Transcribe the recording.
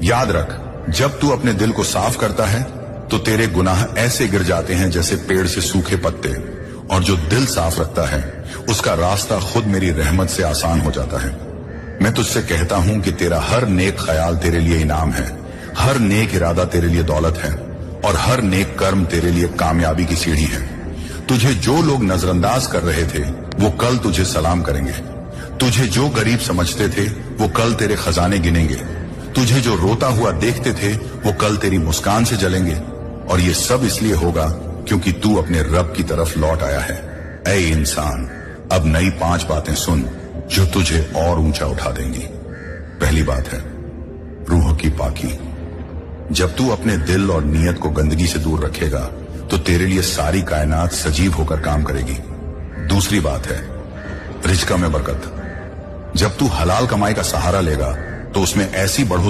याद रख, जब तू अपने दिल को साफ करता है तो तेरे गुनाह ऐसे गिर जाते हैं जैसे पेड़ से सूखे पत्ते, और जो दिल साफ रखता है उसका रास्ता खुद मेरी रहमत से आसान हो जाता है। मैं तुझसे कहता हूं कि तेरा हर नेक ख्याल तेरे लिए इनाम है, हर नेक इरादा तेरे लिए दौलत है, और हर नेक कर्म तेरे लिए कामयाबी की सीढ़ी है। तुझे जो लोग नजरअंदाज कर रहे थे वो कल तुझे सलाम करेंगे। तुझे जो गरीब समझते थे वो कल तेरे खजाने गिनेंगे। तुझे जो रोता हुआ देखते थे वो कल तेरी मुस्कान से जलेंगे। और ये सब इसलिए होगा क्योंकि तू अपने रब की तरफ लौट आया है। ऐ इंसान, अब नई 5 बातें सुन जो तुझे और ऊंचा उठा देंगी। पहली बात है रूह की पाकी। जब तू अपने दिल और नीयत को गंदगी से दूर रखेगा तो तेरे लिए सारी कायनात सजीव होकर काम करेगी। दूसरी बात है रिज़्क़ में बरकत। जब तू हलाल कमाई का सहारा लेगा तो उसमें ऐसी बढ़ोतरी